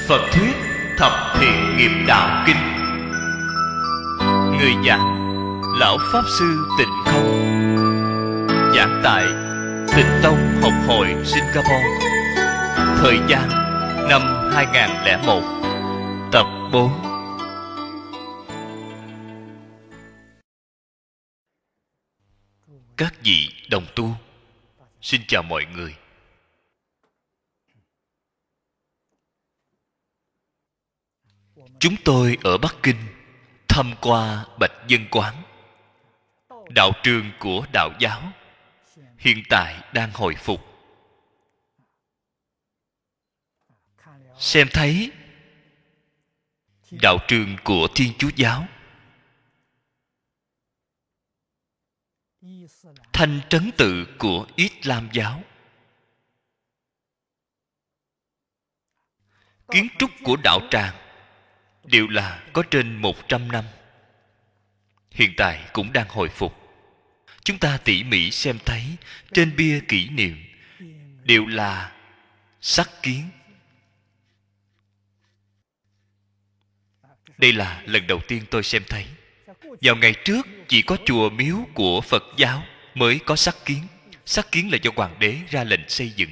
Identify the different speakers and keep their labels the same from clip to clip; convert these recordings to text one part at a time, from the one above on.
Speaker 1: Phật thuyết Thập Thiện Nghiệp Đạo Kinh. Người giảng Lão Pháp Sư Tịnh Không. Giảng tại Tịnh Tông Học Hội Singapore. Thời gian năm 2001. Tập 4. Các vị đồng tu, xin chào mọi người. Chúng tôi ở Bắc Kinh thăm qua Bạch Dân Quán, đạo trường của đạo giáo, hiện tại đang hồi phục. Xem thấy đạo trường của Thiên Chúa giáo, thanh trấn tự của Islam giáo, kiến trúc của đạo tràng đều là có trên 100 năm. Hiện tại cũng đang hồi phục. Chúng ta tỉ mỉ xem thấy trên bia kỷ niệm đều là sắc kiến. Đây là lần đầu tiên tôi xem thấy. Vào ngày trước chỉ có chùa miếu của Phật giáo mới có sắc kiến. Sắc kiến là do hoàng đế ra lệnh xây dựng.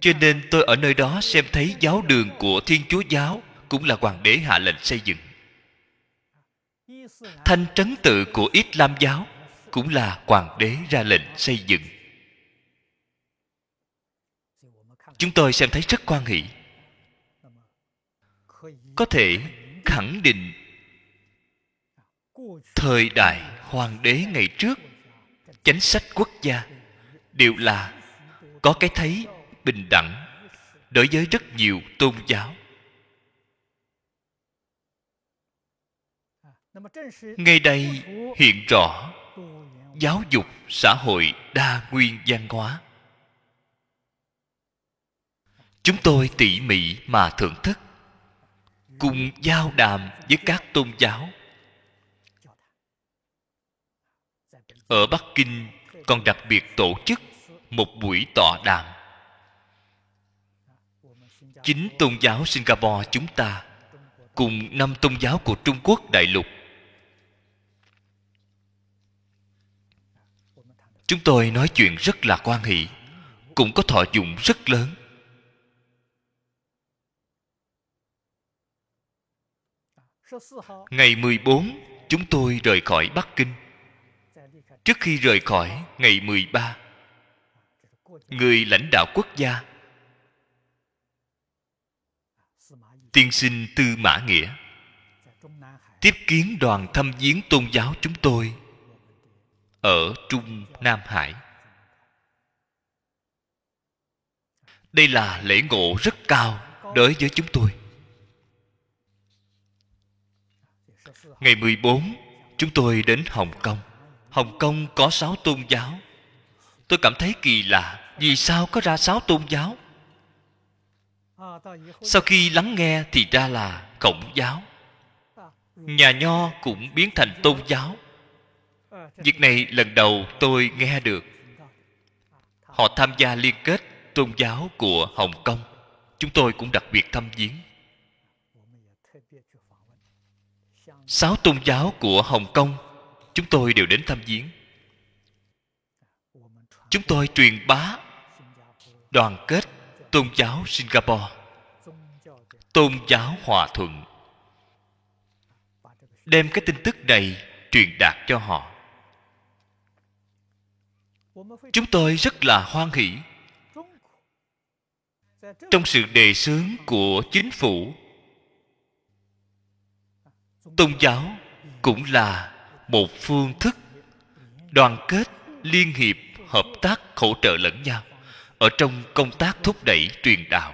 Speaker 1: Cho nên tôi ở nơi đó xem thấy giáo đường của Thiên Chúa giáo cũng là hoàng đế hạ lệnh xây dựng. Thanh trấn tự của Islam giáo cũng là hoàng đế ra lệnh xây dựng. Chúng tôi xem thấy rất hoan hỷ. Có thể khẳng định thời đại hoàng đế ngày trước, chánh sách quốc gia đều là có cái thấy bình đẳng đối với rất nhiều tôn giáo. Ngay đây hiện rõ giáo dục xã hội đa nguyên văn hóa. Chúng tôi tỉ mỉ mà thưởng thức, cùng giao đàm với các tôn giáo. Ở Bắc Kinh còn đặc biệt tổ chức một buổi tọa đàm. Chính tôn giáo Singapore chúng ta cùng 5 tôn giáo của Trung Quốc đại lục. Chúng tôi nói chuyện rất là hoan hỷ, cũng có thọ dụng rất lớn. Ngày 14 chúng tôi rời khỏi Bắc Kinh. Trước khi rời khỏi ngày 13, người lãnh đạo quốc gia tiên sinh Tư Mã Nghĩa tiếp kiến đoàn thăm viếng tôn giáo chúng tôi ở Trung Nam Hải. Đây là lễ ngộ rất cao đối với chúng tôi. Ngày 14 chúng tôi đến Hồng Kông. Hồng Kông có 6 tôn giáo. Tôi cảm thấy kỳ lạ, vì sao có ra 6 tôn giáo? Sau khi lắng nghe thì ra là Khổng giáo. Nhà Nho cũng biến thành tôn giáo. Việc này lần đầu tôi nghe được. Họ tham gia liên kết tôn giáo của Hồng Kông. Chúng tôi cũng đặc biệt thăm viếng. 6 tôn giáo của Hồng Kông chúng tôi đều đến thăm viếng. Chúng tôi truyền bá đoàn kết tôn giáo Singapore, tôn giáo hòa thuận, đem cái tin tức này truyền đạt cho họ. Chúng tôi rất là hoan hỷ. Trong sự đề xướng của chính phủ, tôn giáo cũng là một phương thức đoàn kết, liên hiệp, hợp tác, hỗ trợ lẫn nhau ở trong công tác thúc đẩy truyền đạo.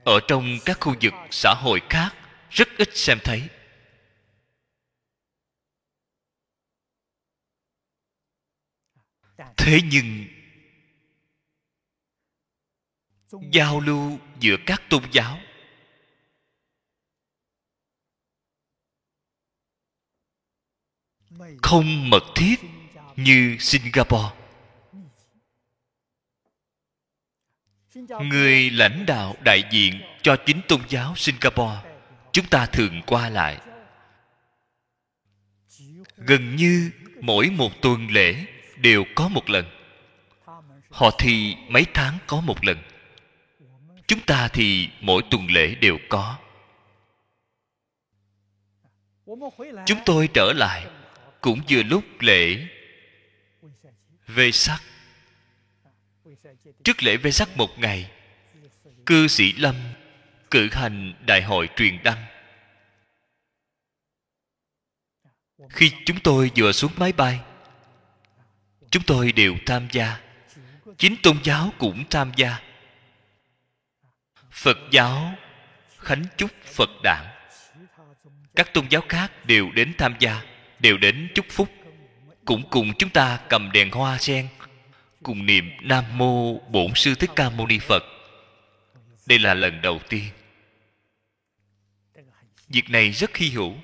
Speaker 1: Ở trong các khu vực xã hội khác rất ít xem thấy. Thế nhưng giao lưu giữa các tôn giáo không mật thiết như Singapore. người lãnh đạo đại diện cho chính tôn giáo Singapore, chúng ta thường qua lại. Gần như mỗi một tuần lễ đều có một lần. Họ thì mấy tháng có một lần. Chúng ta thì mỗi tuần lễ đều có. Chúng tôi trở lại cũng vừa lúc lễ Vesak. Trước lễ Vesak một ngày, cư sĩ Lâm cử hành đại hội truyền đăng. Khi chúng tôi vừa xuống máy bay, chúng tôi đều tham gia. Chính tôn giáo cũng tham gia. Phật giáo khánh chúc Phật đản, các tôn giáo khác đều đến tham gia, đều đến chúc phúc, cũng cùng chúng ta cầm đèn hoa sen, cùng niệm Nam Mô Bổn Sư Thích Ca Mâu Ni Phật. Đây là lần đầu tiên. Việc này rất hy hữu.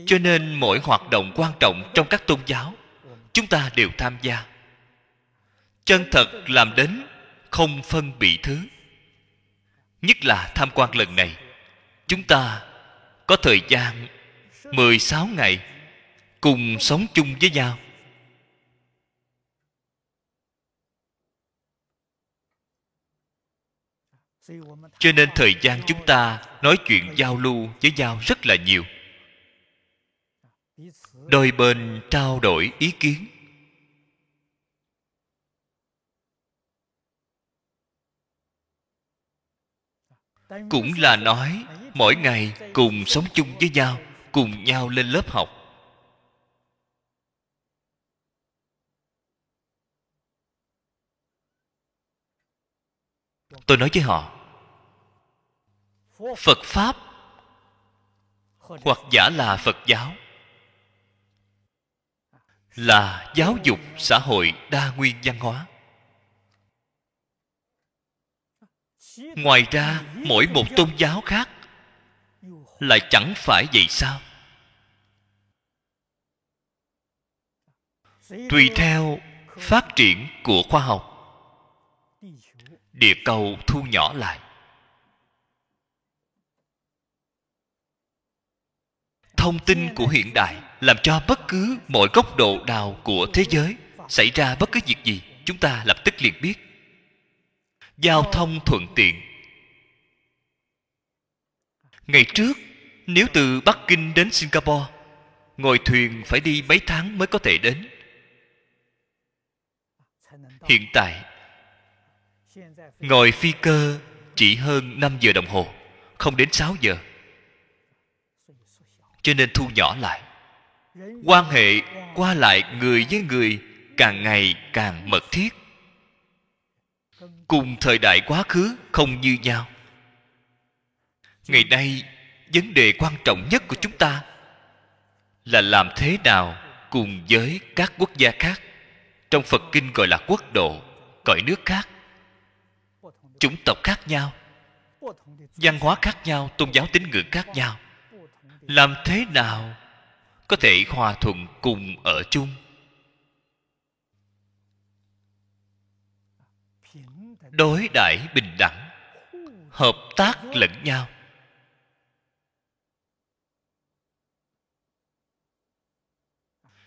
Speaker 1: Cho nên mỗi hoạt động quan trọng trong các tôn giáo, chúng ta đều tham gia. Chân thật làm đến không phân biệt thứ. Nhất là tham quan lần này, chúng ta có thời gian 16 ngày cùng sống chung với nhau. Cho nên thời gian chúng ta nói chuyện giao lưu với nhau rất là nhiều. Đôi bên trao đổi ý kiến. Cũng là nói mỗi ngày cùng sống chung với nhau, cùng nhau lên lớp học. Tôi nói với họ, Phật Pháp hoặc giả là Phật giáo là giáo dục xã hội đa nguyên văn hóa. Ngoài ra, mỗi một tôn giáo khác lại chẳng phải vậy sao? Tùy theo phát triển của khoa học, địa cầu thu nhỏ lại. Thông tin của hiện đại làm cho bất cứ mọi góc độ nào của thế giới xảy ra bất cứ việc gì, chúng ta lập tức liền biết. Giao thông thuận tiện. Ngày trước, nếu từ Bắc Kinh đến Singapore, ngồi thuyền phải đi mấy tháng mới có thể đến. Hiện tại, ngồi phi cơ chỉ hơn 5 giờ đồng hồ, không đến 6 giờ. Cho nên thu nhỏ lại. Quan hệ qua lại người với người càng ngày càng mật thiết. Cùng thời đại quá khứ không như nhau. Ngày nay, vấn đề quan trọng nhất của chúng ta là làm thế nào cùng với các quốc gia khác. Trong Phật Kinh gọi là quốc độ, cõi nước khác, chủng tộc khác nhau, văn hóa khác nhau, tôn giáo tín ngưỡng khác nhau. Làm thế nào có thể hòa thuận cùng ở chung? Đối đãi bình đẳng, hợp tác lẫn nhau.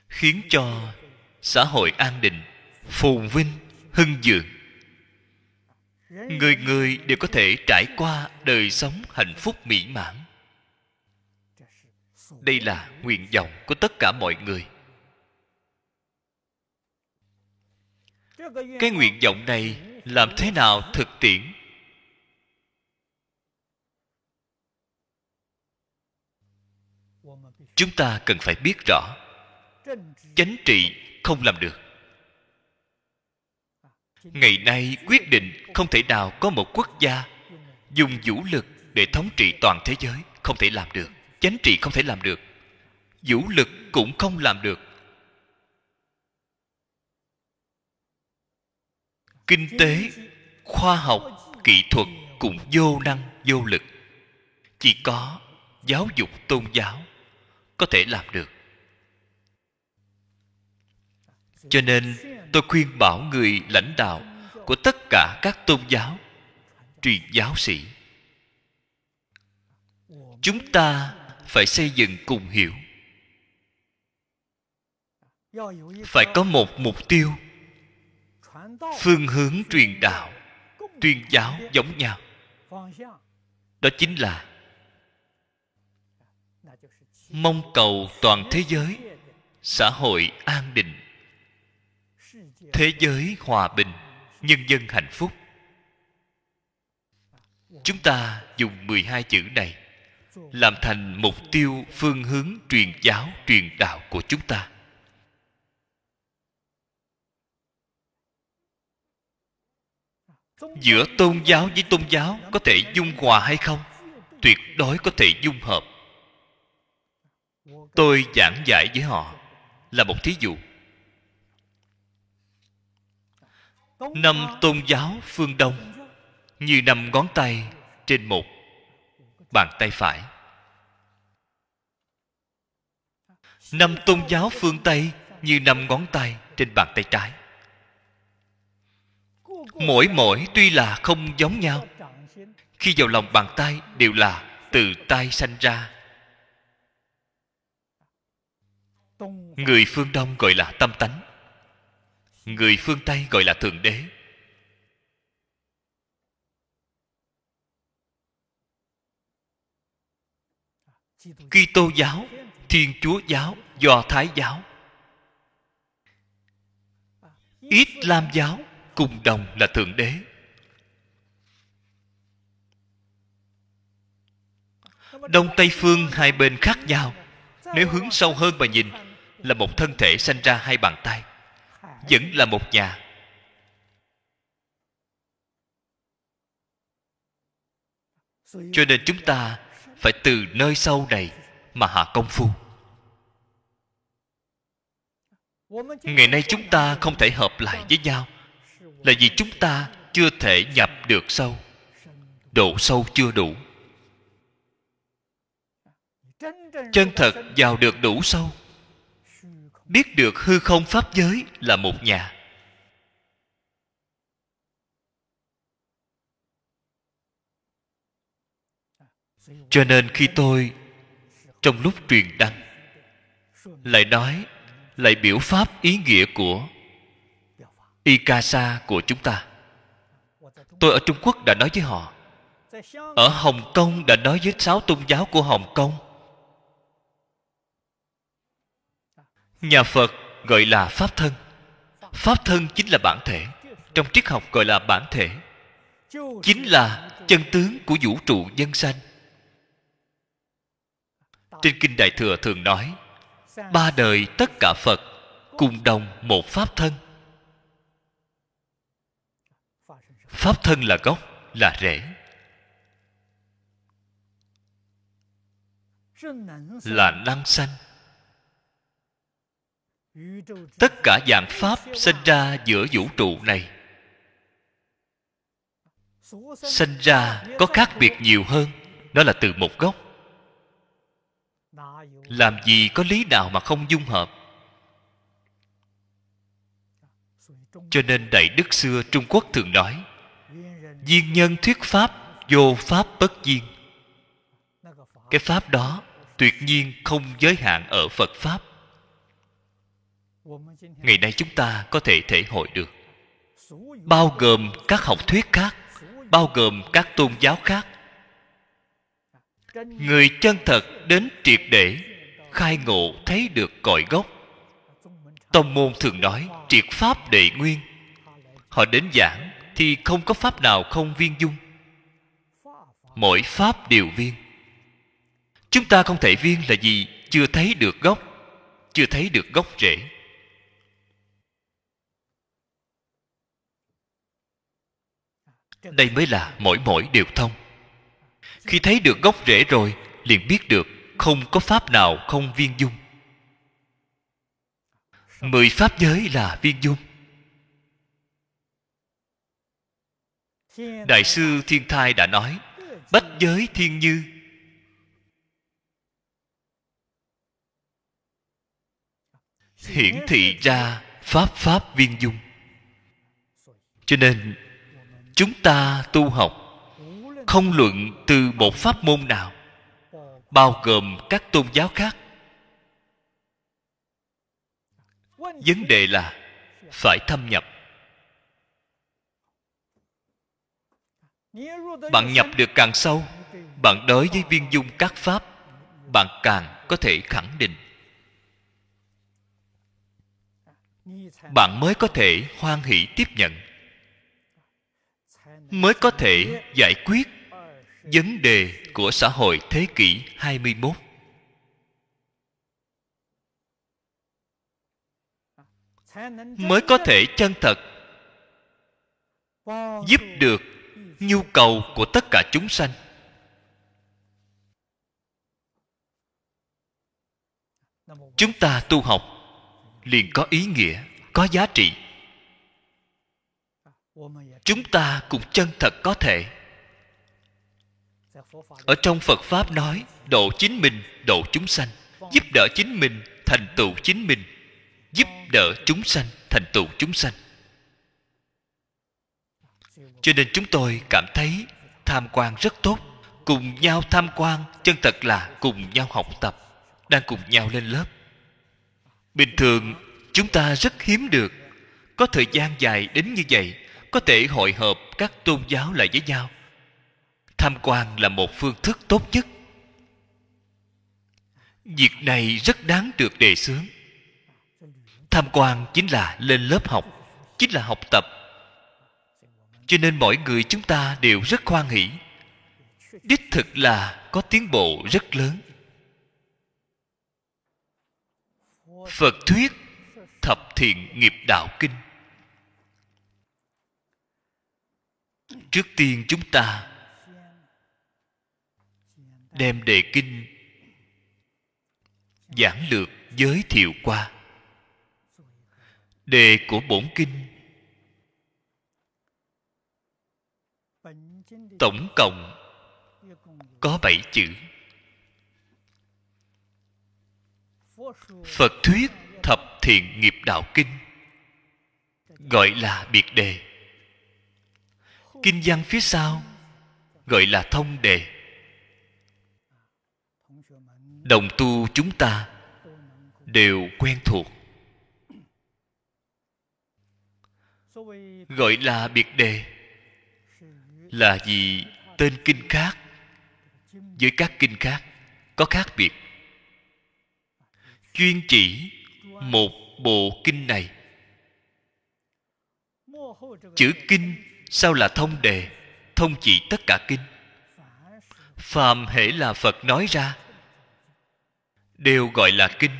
Speaker 1: Khiến cho xã hội an định, phồn vinh, hưng vượng. Người người đều có thể trải qua đời sống hạnh phúc mỹ mãn. Đây là nguyện vọng của tất cả mọi người. Cái nguyện vọng này làm thế nào thực tiễn? Chúng ta cần phải biết rõ. Chánh trị không làm được. Ngày nay quyết định không thể nào có một quốc gia dùng vũ lực để thống trị toàn thế giới. Không thể làm được. Chánh trị không thể làm được. Vũ lực cũng không làm được. Kinh tế, khoa học, kỹ thuật cũng vô năng, vô lực. Chỉ có giáo dục tôn giáo có thể làm được. Cho nên tôi khuyên bảo người lãnh đạo của tất cả các tôn giáo truyền giáo sĩ. Chúng ta phải xây dựng cùng hiểu, phải có một mục tiêu, phương hướng truyền đạo, tuyên giáo giống nhau. Đó chính là mong cầu toàn thế giới xã hội an định, thế giới hòa bình, nhân dân hạnh phúc. Chúng ta dùng 12 chữ này làm thành mục tiêu, phương hướng truyền giáo, truyền đạo của chúng ta. Giữa tôn giáo với tôn giáo có thể dung hòa hay không? Tuyệt đối có thể dung hợp. Tôi giảng giải với họ là một thí dụ. 5 tôn giáo phương Đông như 5 ngón tay trên một bàn tay phải. 5 tôn giáo phương Tây như 5 ngón tay trên bàn tay trái. Mỗi tuy là không giống nhau, khi vào lòng bàn tay đều là từ tay sanh ra. Người phương Đông gọi là tâm tánh, người phương Tây gọi là thượng đế. Kitô giáo, Thiên Chúa giáo, Do Thái giáo, Islam giáo cùng đồng là thượng đế. Đông Tây phương hai bên khác nhau. Nếu hướng sâu hơn mà nhìn, là một thân thể sanh ra hai bàn tay, vẫn là một nhà. Cho nên chúng ta phải từ nơi sâu này mà hạ công phu. Ngày nay chúng ta không thể hợp lại với nhau là vì chúng ta chưa thể nhập được sâu, độ sâu chưa đủ. Chân thật vào được đủ sâu, biết được hư không pháp giới là một nhà. Cho nên khi tôi trong lúc truyền đăng lại biểu pháp ý nghĩa của Ikasa của chúng ta. Tôi ở Trung Quốc đã nói với họ, ở Hồng Kông đã nói với 6 tôn giáo của Hồng Kông. Nhà Phật gọi là pháp thân. Pháp thân chính là bản thể, trong triết học gọi là bản thể, chính là chân tướng của vũ trụ nhân sanh. Trên Kinh Đại Thừa thường nói, 3 đời tất cả Phật cùng đồng một pháp thân. Pháp thân là gốc, là rễ, là năng sanh. Tất cả dạng pháp sinh ra giữa vũ trụ này, sinh ra có khác biệt nhiều hơn, đó là từ một gốc. Làm gì có lý nào mà không dung hợp? Cho nên Đại Đức xưa Trung Quốc thường nói, duyên nhân thuyết pháp, vô pháp bất duyên. Cái pháp đó tuyệt nhiên không giới hạn ở Phật pháp. Ngày nay chúng ta có thể thể hội được, bao gồm các học thuyết khác, bao gồm các tôn giáo khác. Người chân thật đến triệt để khai ngộ thấy được cội gốc. Tông môn thường nói triệt pháp đệ nguyên. Họ đến giảng thì không có pháp nào không viên dung, mỗi pháp đều viên. Chúng ta không thể viên là vì chưa thấy được gốc, chưa thấy được gốc rễ. Đây mới là mỗi đều thông. Khi thấy được gốc rễ rồi, liền biết được không có pháp nào không viên dung. 10 pháp giới là viên dung. Đại sư Thiên Thai đã nói, bách giới thiên như. Hiển thị ra pháp pháp viên dung. Cho nên chúng ta tu học, không luận từ một pháp môn nào, bao gồm các tôn giáo khác, vấn đề là phải thâm nhập. Bạn nhập được càng sâu, bạn đối với viên dung các pháp, bạn càng có thể khẳng định, bạn mới có thể hoan hỷ tiếp nhận, mới có thể giải quyết vấn đề của xã hội thế kỷ 21. Mới có thể chân thật giúp được nhu cầu của tất cả chúng sanh. Chúng ta tu học liền có ý nghĩa, có giá trị. Chúng ta cũng chân thật có thể. Ở trong Phật Pháp nói, độ chính mình, độ chúng sanh, giúp đỡ chính mình, thành tựu chính mình, giúp đỡ chúng sanh, thành tựu chúng sanh. Cho nên chúng tôi cảm thấy tham quan rất tốt. Cùng nhau tham quan, chân thật là cùng nhau học tập, đang cùng nhau lên lớp. Bình thường chúng ta rất hiếm được có thời gian dài đến như vậy, có thể hội họp các tôn giáo lại với nhau. Tham quan là một phương thức tốt nhất. Việc này rất đáng được đề xướng. Tham quan chính là lên lớp học, chính là học tập. Cho nên mỗi người chúng ta đều rất hoan hỷ. Đích thực là có tiến bộ rất lớn. Phật thuyết Thập Thiện Nghiệp Đạo Kinh. Trước tiên chúng ta đem đề kinh giản lược giới thiệu qua. Đề của bổn kinh tổng cộng có 7 chữ. Phật thuyết Thập Thiện Nghiệp Đạo Kinh gọi là biệt đề. Kinh văn phía sau gọi là thông đề. Đồng tu chúng ta đều quen thuộc. Gọi là biệt đề là vì tên kinh khác với các kinh khác có khác biệt, chuyên chỉ một bộ kinh này. Chữ kinh sao là thông đề, thông chỉ tất cả kinh. Phàm hễ là Phật nói ra đều gọi là kinh.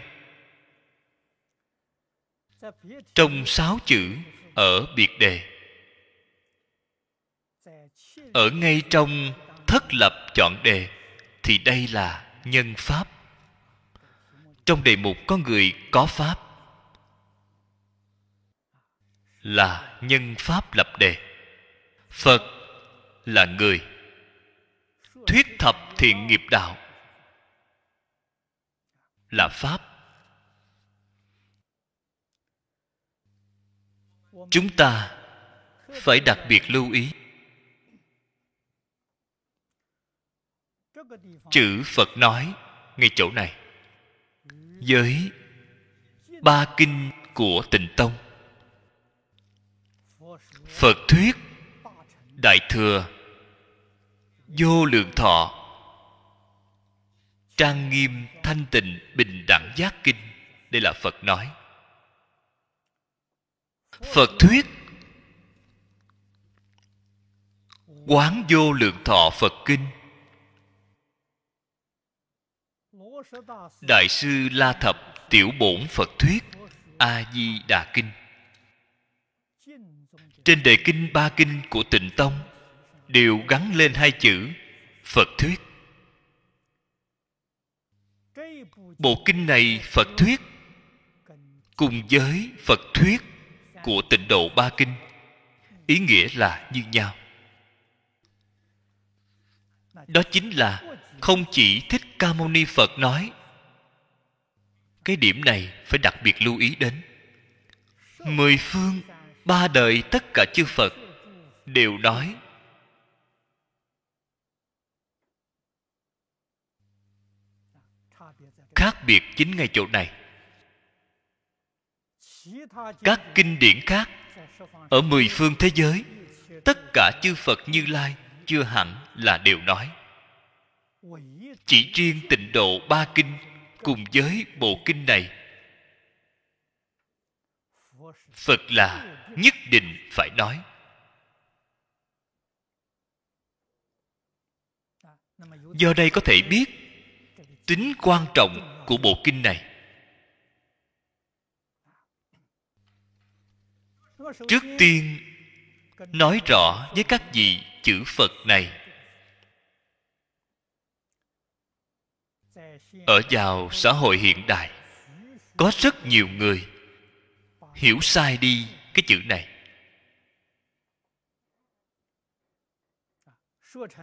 Speaker 1: Trong 6 chữ ở biệt đề, ở ngay trong thất lập chọn đề, thì đây là nhân pháp. Trong đề mục có người có pháp, là nhân pháp lập đề. Phật là người. Thuyết thập thiện nghiệp đạo là pháp. Chúng ta phải đặc biệt lưu ý chữ Phật nói ngay chỗ này với 3 kinh của Tịnh Tông. Phật thuyết Đại Thừa, Vô Lượng Thọ, Trang Nghiêm Thanh Tịnh Bình Đẳng Giác Kinh. Đây là Phật nói. Phật thuyết Quán Vô Lượng Thọ Phật Kinh, Đại sư La Thập Tiểu Bổn Phật thuyết A Di Đà Kinh. Trên đề kinh 3 kinh của Tịnh Tông đều gắn lên 2 chữ Phật thuyết. Bộ kinh này Phật thuyết cùng với Phật thuyết của Tịnh Độ 3 kinh ý nghĩa là như nhau. Đó chính là không chỉ Thích Ca Mâu Ni Phật nói. Cái điểm này phải đặc biệt lưu ý đến. 10 phương 3 đời tất cả chư Phật đều nói. Khác biệt chính ngay chỗ này. Các kinh điển khác ở mười phương thế giới, tất cả chư Phật Như Lai chưa hẳn là đều nói. Chỉ riêng Tịnh Độ ba kinh cùng với bộ kinh này, Phật là nhất định phải nói. Do đây có thể biết tính quan trọng của bộ kinh này. Trước tiên nói rõ với các vị chữ Phật này. Ở vào xã hội hiện đại, có rất nhiều người hiểu sai đi cái chữ này.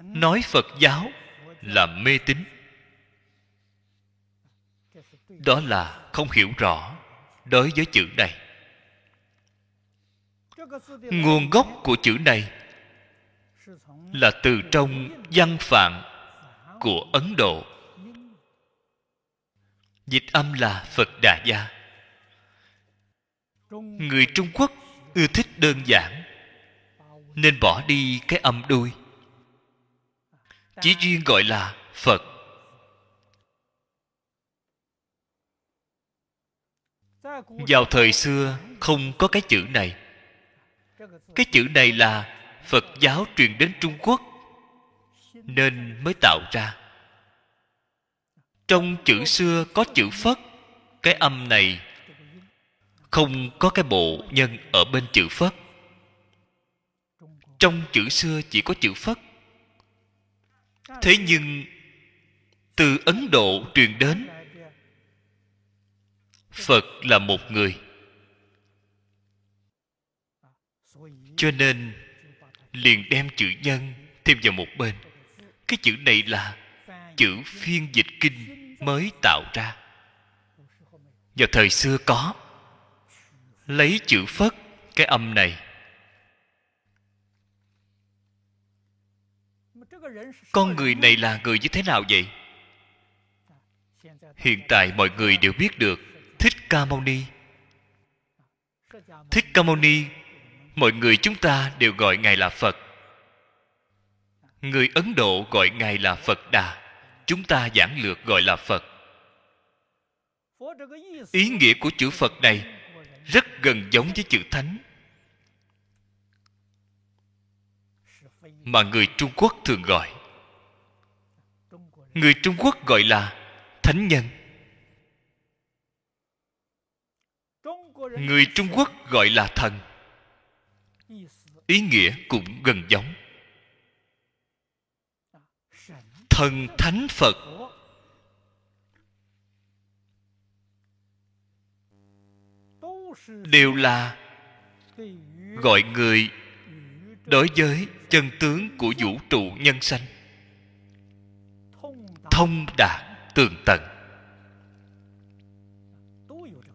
Speaker 1: Nói Phật giáo là mê tín. Đó là không hiểu rõ đối với chữ này. Nguồn gốc của chữ này là từ trong văn phạn của Ấn Độ. Dịch âm là Phật Đà Gia. Người Trung Quốc ưa thích đơn giản, nên bỏ đi cái âm đuôi, chỉ riêng gọi là Phật. Vào thời xưa không có cái chữ này. Cái chữ này là Phật giáo truyền đến Trung Quốc nên mới tạo ra. Trong chữ xưa có chữ Phất, cái âm này không có cái bộ nhân ở bên chữ Phất. Trong chữ xưa chỉ có chữ Phất. Thế nhưng từ Ấn Độ truyền đến, Phật là một người, cho nên liền đem chữ nhân thêm vào một bên. Cái chữ này là chữ phiên dịch kinh mới tạo ra. Vào thời xưa có, lấy chữ Phất, cái âm này. Con người này là người như thế nào vậy? Hiện tại mọi người đều biết được Thích Ca Mâu Ni. Thích Ca Mâu Ni, mọi người chúng ta đều gọi Ngài là Phật. Người Ấn Độ gọi Ngài là Phật Đà. Chúng ta giản lược gọi là Phật. Ý nghĩa của chữ Phật này rất gần giống với chữ Thánh, mà người Trung Quốc thường gọi. Người Trung Quốc gọi là Thánh Nhân. Người Trung Quốc gọi là thần. Ý nghĩa cũng gần giống. Thần Thánh Phật đều là gọi người đối với chân tướng của vũ trụ nhân sanh thông đạt tường tận,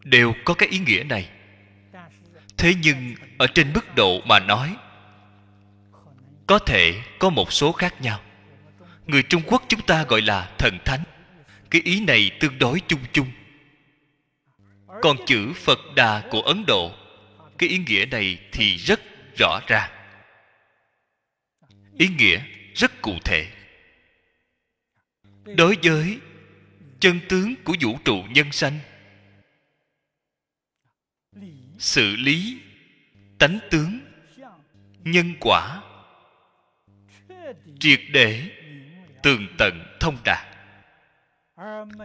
Speaker 1: đều có cái ý nghĩa này. Thế nhưng ở trên mức độ mà nói, có thể có một số khác nhau. Người Trung Quốc chúng ta gọi là thần thánh, cái ý này tương đối chung chung. Còn chữ Phật Đà của Ấn Độ, cái ý nghĩa này thì rất rõ ràng, ý nghĩa rất cụ thể. Đối với chân tướng của vũ trụ nhân sanh, sự lý, tánh tướng, nhân quả, triệt để, tường tận, thông đạt,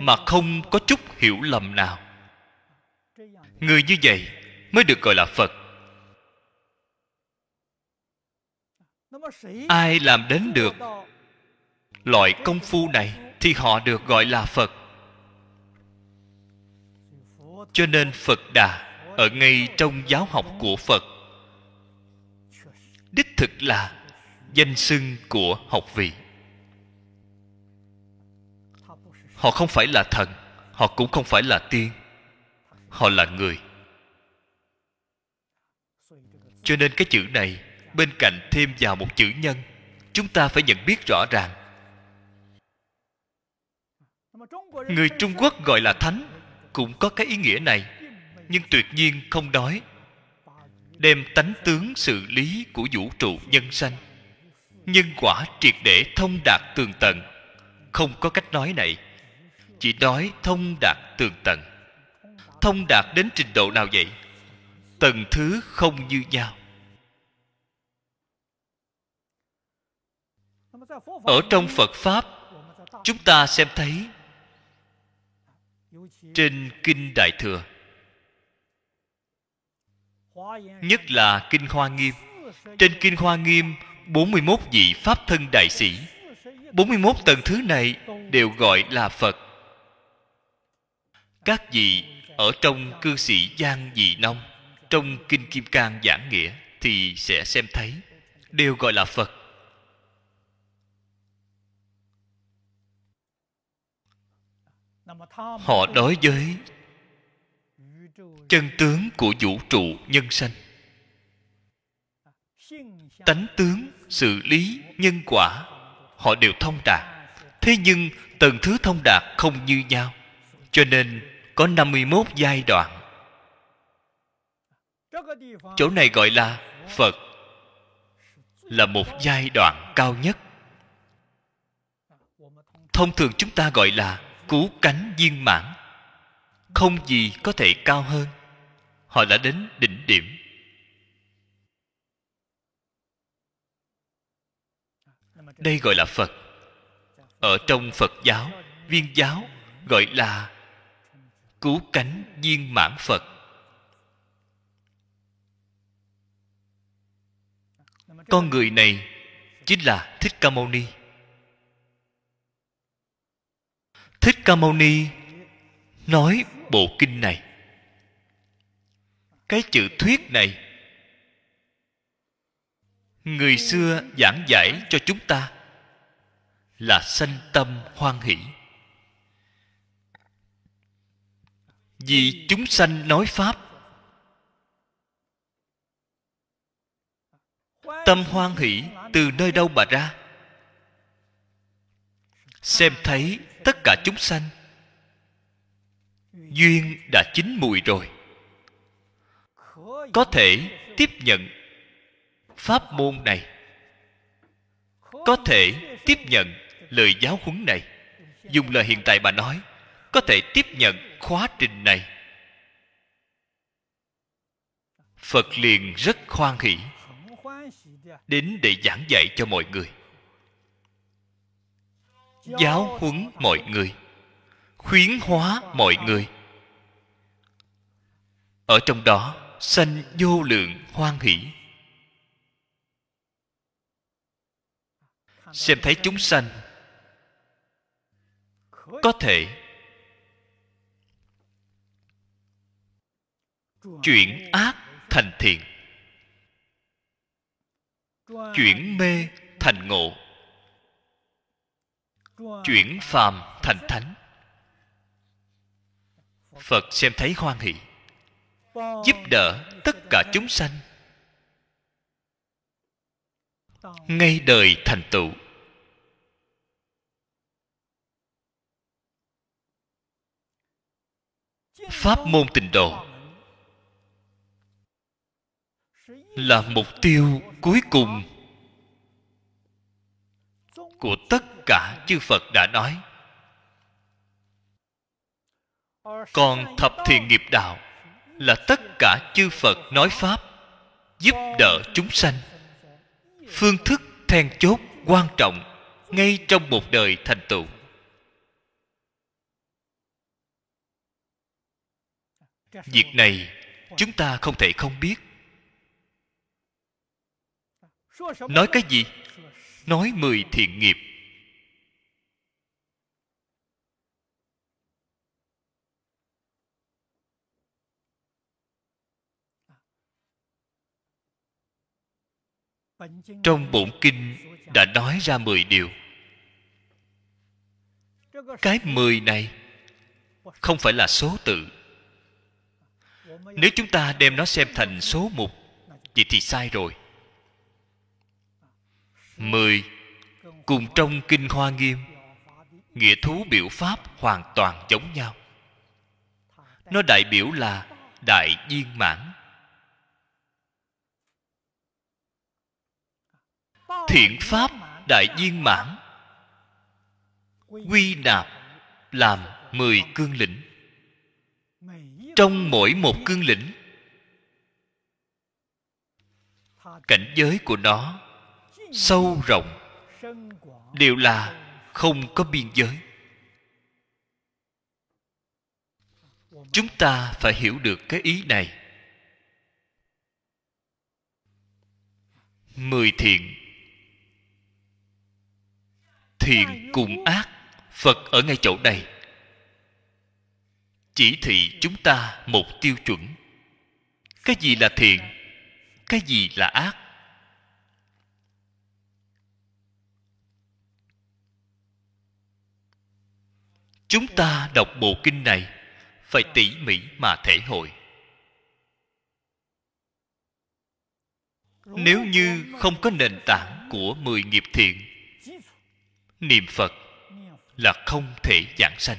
Speaker 1: mà không có chút hiểu lầm nào. Người như vậy mới được gọi là Phật. Ai làm đến được loại công phu này thì họ được gọi là Phật. Cho nên Phật Đà ở ngay trong giáo học của Phật đích thực là danh xưng của học vị. Họ không phải là thần, họ cũng không phải là tiên, họ là người. Cho nên cái chữ này bên cạnh thêm vào một chữ nhân. Chúng ta phải nhận biết rõ ràng. Người Trung Quốc gọi là thánh cũng có cái ý nghĩa này, nhưng tuyệt nhiên không nói đem tánh tướng sự lý của vũ trụ nhân sanh, nhân quả triệt để thông đạt tường tận. Không có cách nói này, chỉ nói thông đạt tường tận. Thông đạt đến trình độ nào vậy? Tầng thứ không như nhau. Ở trong Phật Pháp, chúng ta xem thấy trên Kinh Đại Thừa, nhất là Kinh Hoa Nghiêm. Trên Kinh Hoa Nghiêm, 41 vị Pháp thân đại sĩ, 41 tầng thứ này đều gọi là Phật. Các vị ở trong Cư Sĩ Giang Dị Nông, trong Kinh Kim Cang giảng nghĩa thì sẽ xem thấy, đều gọi là Phật. Họ đối với chân tướng của vũ trụ nhân sanh, tánh tướng, sự lý, nhân quả, họ đều thông đạt. Thế nhưng tầng thứ thông đạt không như nhau, cho nên có 51 giai đoạn. Chỗ này gọi là Phật, là một giai đoạn cao nhất. Thông thường chúng ta gọi là cứu cánh viên mãn, không gì có thể cao hơn. Họ đã đến đỉnh điểm. Đây gọi là Phật. Ở trong Phật giáo, Viên giáo gọi là cứu cánh viên mãn Phật. Con người này chính là Thích Ca Mâu Ni. Thích Ca Mâu Ni nói bộ kinh này, cái chữ thuyết này, người xưa giảng giải cho chúng ta là sanh tâm hoan hỷ. Vì chúng sanh nói Pháp, tâm hoan hỷ từ nơi đâu mà ra? Xem thấy tất cả chúng sanh duyên đã chín mùi rồi, có thể tiếp nhận pháp môn này, có thể tiếp nhận lời giáo huấn này. Dùng lời hiện tại mà nói, có thể tiếp nhận khóa trình này. Phật liền rất hoan hỷ đến để giảng dạy cho mọi người, giáo huấn mọi người, khuyến hóa mọi người. Ở trong đó sanh vô lượng hoan hỷ. Xem thấy chúng sanh có thể chuyển ác thành thiện, chuyển mê thành ngộ, chuyển phàm thành thánh. Phật xem thấy hoan hỷ, giúp đỡ tất cả chúng sanh ngay đời thành tựu. Pháp môn tịnh độ là mục tiêu cuối cùng của tất cả chư Phật đã nói. Còn thập thiện nghiệp đạo là tất cả chư Phật nói Pháp giúp đỡ chúng sanh. Phương thức then chốt quan trọng ngay trong một đời thành tựu. Việc này chúng ta không thể không biết. Nói cái gì? Nói 10 thiện nghiệp. Trong bổn kinh đã nói ra 10 điều. Cái 10 này không phải là số tự. Nếu chúng ta đem nó xem thành số mục, vậy thì sai rồi. 10 cùng trong Kinh Hoa Nghiêm, nghĩa thú biểu pháp hoàn toàn giống nhau. Nó đại biểu là đại viên mãn. Thiện pháp đại viên mãn quy nạp làm 10 cương lĩnh. Trong mỗi một cương lĩnh, cảnh giới của nó sâu rộng đều là không có biên giới. Chúng ta phải hiểu được cái ý này. 10 thiện. Thiện cùng ác, Phật ở ngay chỗ này chỉ thị chúng ta một tiêu chuẩn. Cái gì là thiện, cái gì là ác. Chúng ta đọc bộ kinh này phải tỉ mỉ mà thể hội. Nếu như không có nền tảng của 10 nghiệp thiện, niệm Phật là không thể giảng sanh.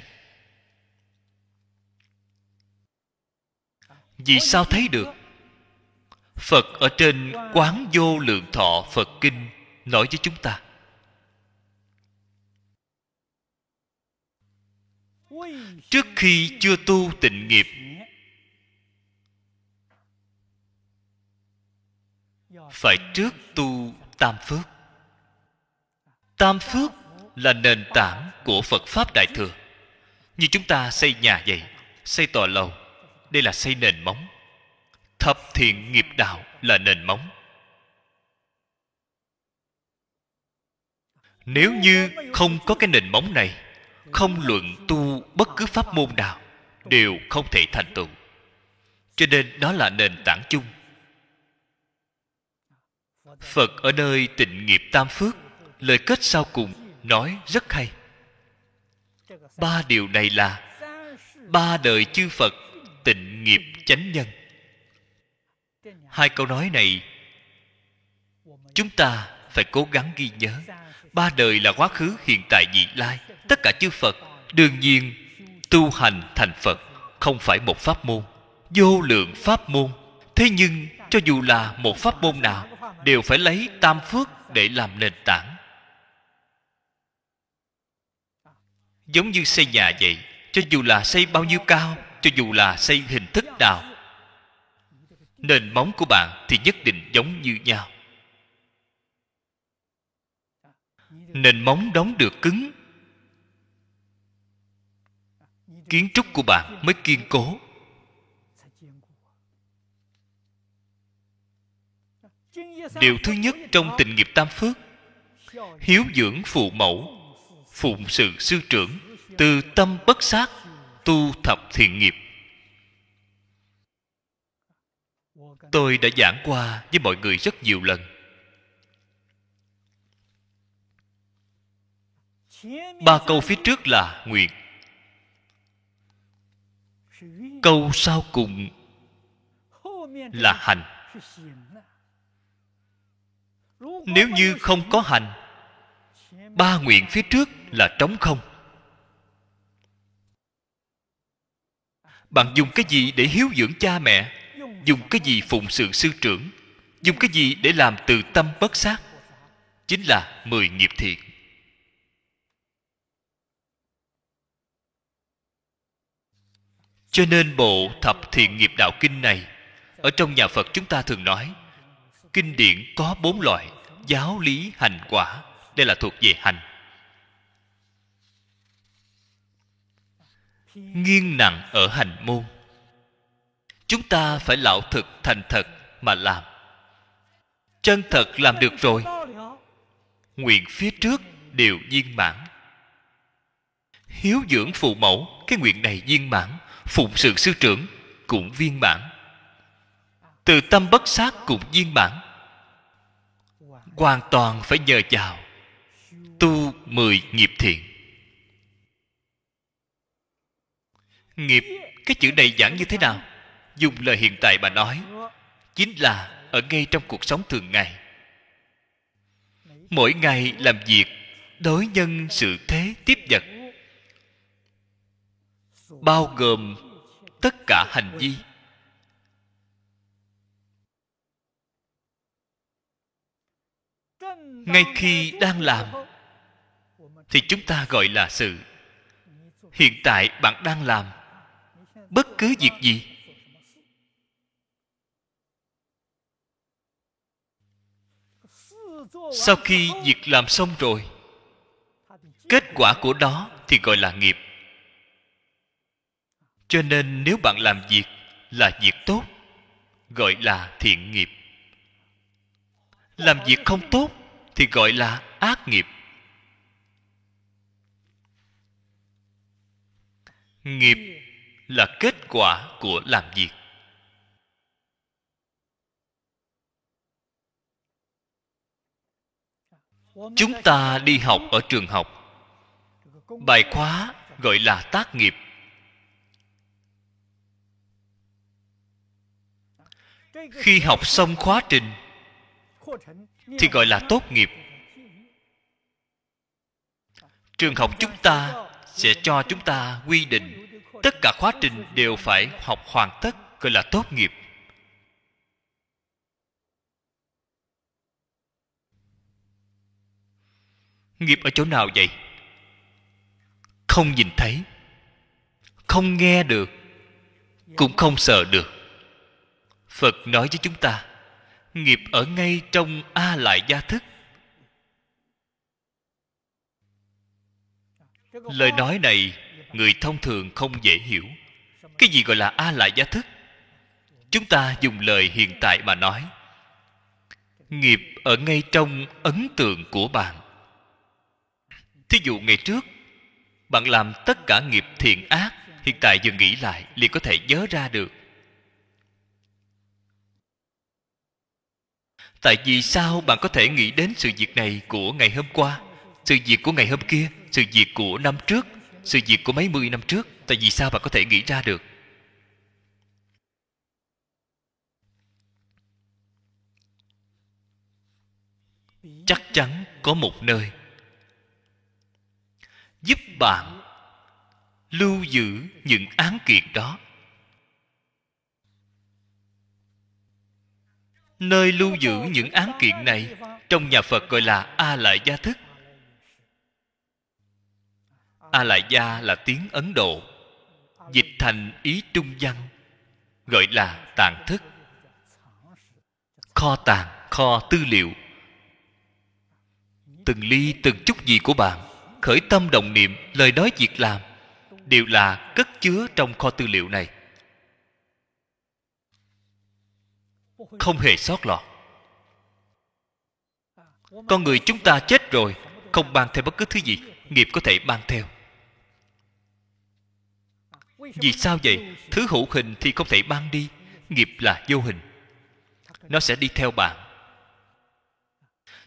Speaker 1: Vì sao thấy được? Phật ở trên Quán Vô Lượng Thọ Phật Kinh nói với chúng ta, trước khi chưa tu tịnh nghiệp, phải trước tu tam phước. Tam phước là nền tảng của Phật Pháp Đại Thừa. Như chúng ta xây nhà vậy, xây tòa lầu, đây là xây nền móng. Thập thiện nghiệp đạo là nền móng. Nếu như không có cái nền móng này, không luận tu bất cứ pháp môn nào đều không thể thành tựu. Cho nên đó là nền tảng chung. Phật ở nơi tịnh nghiệp tam phước, lời kết sau cùng nói rất hay. 3 điều này là 3 đời chư Phật tịnh nghiệp chánh nhân. 2 câu nói này chúng ta phải cố gắng ghi nhớ. 3 đời là quá khứ, hiện tại, vị lai. Tất cả chư Phật đương nhiên tu hành thành Phật không phải một pháp môn, vô lượng pháp môn. Thế nhưng cho dù là một pháp môn nào đều phải lấy tam phước để làm nền tảng. Giống như xây nhà vậy, cho dù là xây bao nhiêu cao, cho dù là xây hình thức nào, nền móng của bạn thì nhất định giống như nhau. Nền móng đóng được cứng, kiến trúc của bạn mới kiên cố. Điều thứ nhất trong tịnh nghiệp tam phước, hiếu dưỡng phụ mẫu, phụng sự sư trưởng, từ tâm bất sát, tu thập thiện nghiệp. Tôi đã giảng qua với mọi người rất nhiều lần. 3 câu phía trước là nguyện, câu sau cùng là hành. Nếu như không có hành, 3 nguyện phía trước là trống không. Bạn dùng cái gì để hiếu dưỡng cha mẹ? Dùng cái gì phụng sự sư trưởng? Dùng cái gì để làm từ tâm bất sát? Chính là 10 nghiệp thiện. Cho nên bộ thập thiện nghiệp đạo kinh này, ở trong nhà Phật chúng ta thường nói, kinh điển có 4 loại: giáo lý, hành, quả. Đây là thuộc về hành. Nghiêng nặng ở hành môn. Chúng ta phải lão thực thành thật mà làm. Chân thật làm được rồi, nguyện phía trước đều viên mãn. Hiếu dưỡng phụ mẫu, cái nguyện này viên mãn. Phụng sự sư trưởng cũng viên mãn. Từ tâm bất sát cũng viên mãn. Hoàn toàn phải nhờ vào tu 10 nghiệp thiện. Nghiệp, cái chữ này giảng như thế nào? Dùng lời hiện tại mà nói, chính là ở ngay trong cuộc sống thường ngày. mỗi ngày làm việc đối nhân sự thế tiếp vật, bao gồm tất cả hành vi. Ngay khi đang làm thì chúng ta gọi là sự. Hiện tại bạn đang làm bất cứ việc gì, sau khi việc làm xong rồi, kết quả của đó thì gọi là nghiệp. Cho nên nếu bạn làm việc là việc tốt, gọi là thiện nghiệp. Làm việc không tốt thì gọi là ác nghiệp. Nghiệp là kết quả của làm việc. Chúng ta đi học ở trường học, bài khóa gọi là tác nghiệp. Khi học xong khóa trình thì gọi là tốt nghiệp. Trường học chúng ta sẽ cho chúng ta quy định tất cả khóa trình đều phải học hoàn tất, gọi là tốt nghiệp. Nghiệp ở chỗ nào vậy? Không nhìn thấy, không nghe được, cũng không sờ được. Phật nói với chúng ta, nghiệp ở ngay trong A Lại Gia thức. Lời nói này người thông thường không dễ hiểu. Cái gì gọi là A Lại Gia thức? Chúng ta dùng lời hiện tại mà nói, nghiệp ở ngay trong ấn tượng của bạn. Thí dụ ngày trước bạn làm tất cả nghiệp thiện ác, hiện tại vừa nghĩ lại liền có thể nhớ ra được. Tại vì sao bạn có thể nghĩ đến sự việc này của ngày hôm qua, sự việc của ngày hôm kia, sự việc của năm trước, sự việc của mấy mươi năm trước? Tại vì sao bạn có thể nghĩ ra được? Chắc chắn có một nơi giúp bạn lưu giữ những án kiện đó. Nơi lưu giữ những án kiện này trong nhà Phật gọi là A Lại Gia thức. A Lại Gia là tiếng Ấn Độ, dịch thành ý trung văn gọi là tàng thức, kho tàng, kho tư liệu. Từng ly từng chút gì của bạn, khởi tâm động niệm, lời nói việc làm đều là cất chứa trong kho tư liệu này, không hề sót lọt. Con người chúng ta chết rồi không mang theo bất cứ thứ gì, nghiệp có thể mang theo. Vì sao vậy? Thứ hữu hình thì không thể mang đi, nghiệp là vô hình, nó sẽ đi theo bạn.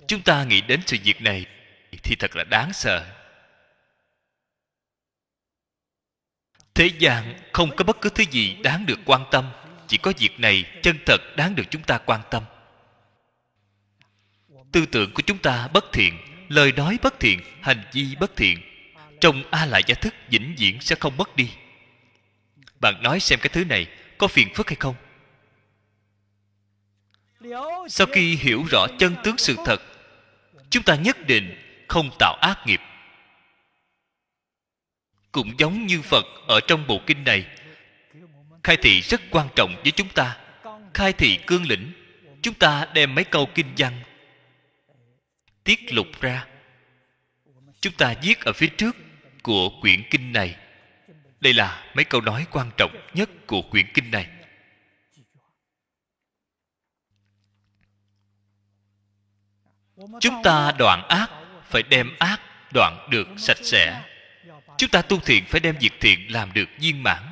Speaker 1: Chúng ta nghĩ đến sự việc này thì thật là đáng sợ. Thế gian không có bất cứ thứ gì đáng được quan tâm, chỉ có việc này chân thật đáng được chúng ta quan tâm. Tư tưởng của chúng ta bất thiện, lời nói bất thiện, hành vi bất thiện, trong A Lại Gia thức vĩnh viễn sẽ không mất đi. Bạn nói xem cái thứ này có phiền phức hay không? Sau khi hiểu rõ chân tướng sự thật, chúng ta nhất định không tạo ác nghiệp. Cũng giống như Phật ở trong bộ kinh này khai thị rất quan trọng với chúng ta. Khai thị cương lĩnh, chúng ta đem mấy câu kinh văn tiết lục ra, chúng ta viết ở phía trước của quyển kinh này. Đây là mấy câu nói quan trọng nhất của quyển kinh này. Chúng ta đoạn ác phải đem ác đoạn được sạch sẽ. Chúng ta tu thiện phải đem việc thiện làm được viên mãn.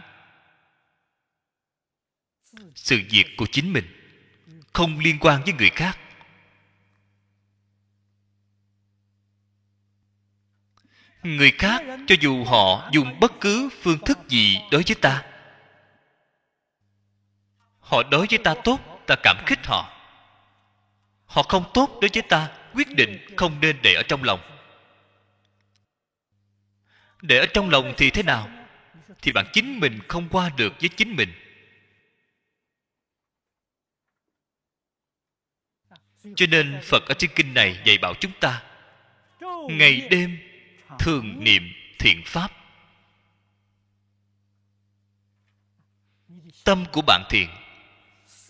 Speaker 1: Sự việc của chính mình không liên quan với người khác. Người khác cho dù họ dùng bất cứ phương thức gì đối với ta, họ đối với ta tốt, ta cảm kích họ. Họ không tốt đối với ta, quyết định không nên để ở trong lòng. Để ở trong lòng thì thế nào? Thì bạn chính mình không qua được với chính mình. Cho nên Phật ở trên kinh này dạy bảo chúng ta ngày đêm thường niệm thiện pháp. Tâm của bạn thiện,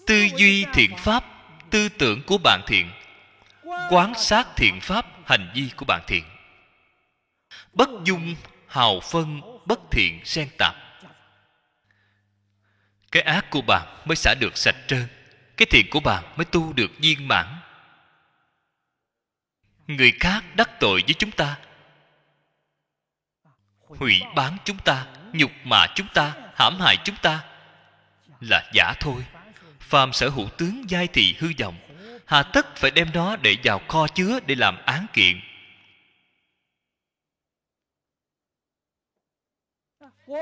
Speaker 1: tư duy thiện pháp, tư tưởng của bạn thiện, quán sát thiện pháp, hành vi của bạn thiện. Bất dung hào phân, bất thiện xen tạp. Cái ác của bạn mới xả được sạch trơn, cái thiện của bạn mới tu được viên mãn. Người khác đắc tội với chúng ta, hủy bán chúng ta, nhục mạ chúng ta, hãm hại chúng ta là giả thôi. Phàm sở hữu tướng giai thị hư vọng, hà tất phải đem nó để vào kho chứa để làm án kiện.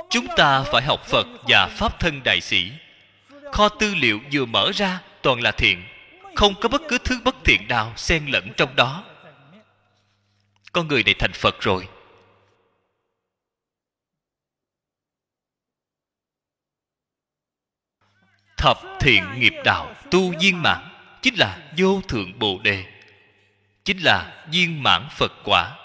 Speaker 1: Chúng ta phải học Phật và Pháp thân đại sĩ. Kho tư liệu vừa mở ra toàn là thiện, không có bất cứ thứ bất thiện nào xen lẫn trong đó. Con người này thành Phật rồi. Thập thiện nghiệp đạo tu viên mãn, chính là vô thượng Bồ Đề, chính là viên mãn Phật quả.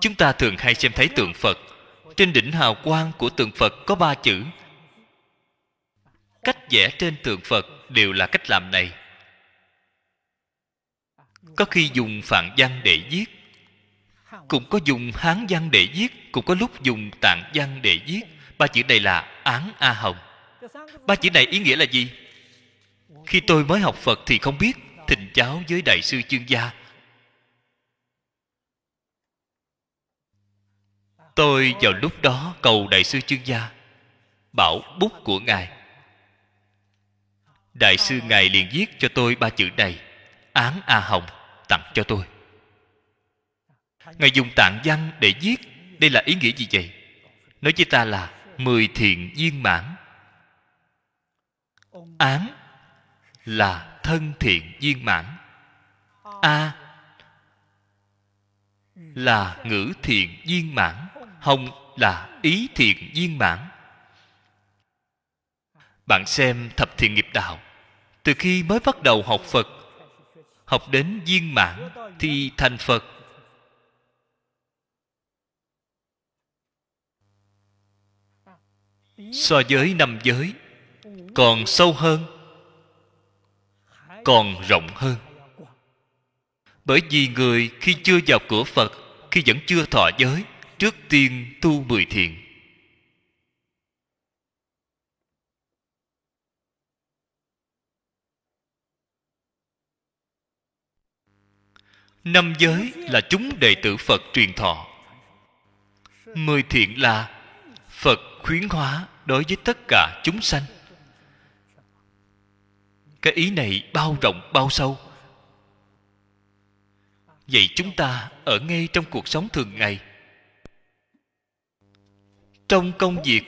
Speaker 1: Chúng ta thường hay xem thấy tượng Phật. Trên đỉnh hào quang của tượng Phật có 3 chữ. Cách vẽ trên tượng Phật đều là cách làm này. Có khi dùng Phạn văn để viết, cũng có dùng Hán văn để viết, cũng có lúc dùng Tạng văn để viết. 3 chữ này là Án A Hồng. 3 chữ này ý nghĩa là gì? Khi tôi mới học Phật thì không biết, thỉnh giáo với Đại sư Chương Gia. Tôi vào lúc đó cầu Đại sư Chương Gia bảo bút của Ngài. Đại sư Ngài liền viết cho tôi 3 chữ này, Án A Hồng, tặng cho tôi. Ngài dùng Tạng văn để viết. Đây là ý nghĩa gì vậy? Nói với ta là 10 thiện viên mãn. Án là thân thiện viên mãn. A là ngữ thiện viên mãn. Hồng là ý thiện viên mãn. Bạn xem thập thiện nghiệp đạo, từ khi mới bắt đầu học Phật, học đến viên mãn thì thành Phật. So với 5 giới còn sâu hơn, còn rộng hơn. Bởi vì người khi chưa vào cửa Phật, khi vẫn chưa thọ giới, trước tiên tu 10 thiện. Năm giới là chúng đệ tử Phật truyền thọ. 10 thiện là Phật khuyến hóa đối với tất cả chúng sanh. Cái ý này bao rộng bao sâu. Vậy chúng ta ở ngay trong cuộc sống thường ngày, trong công việc,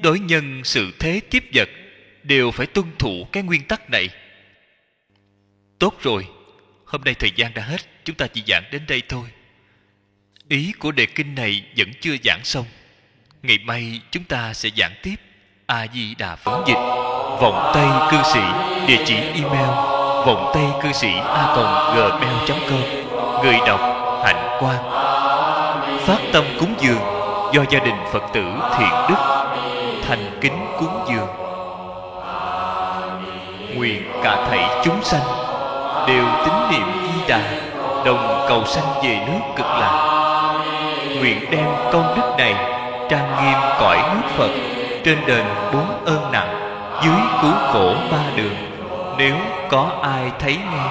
Speaker 1: đối nhân sự thế tiếp vật, đều phải tuân thủ cái nguyên tắc này. Tốt rồi, hôm nay thời gian đã hết, chúng ta chỉ giảng đến đây thôi. Ý của đề kinh này vẫn chưa giảng xong. Ngày mai chúng ta sẽ giảng tiếp. A Di Đà Phật. Dịch Vọng Tây Cư Sĩ. Địa chỉ email vọng tây cư sĩ a.gmail.com. Người đọc Hạnh Quang. Phát tâm cúng dường do gia đình Phật tử Thiện Đức thành kính cúng dường. Nguyện cả thảy chúng sanh đều tín niệm Di Đà, đồng cầu sanh về nước Cực Lạc. Nguyện đem công đức này trang nghiêm cõi nước Phật, trên đền 4 ơn nặng, dưới cứu khổ 3 đường. Nếu có ai thấy nghe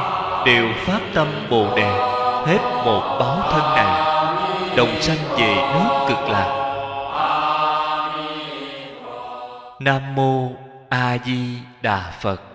Speaker 1: đều phát tâm Bồ Đề, hết một báo thân này, đồng sanh về nước Cực Lạc. Nam mô A Di Đà Phật.